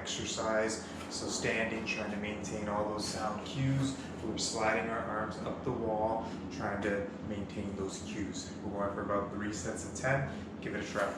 exercise. So standing, trying to maintain all those sound cues. We're sliding our arms up the wall, trying to maintain those cues. We'll go on for about 3 sets of 10. Give it a try.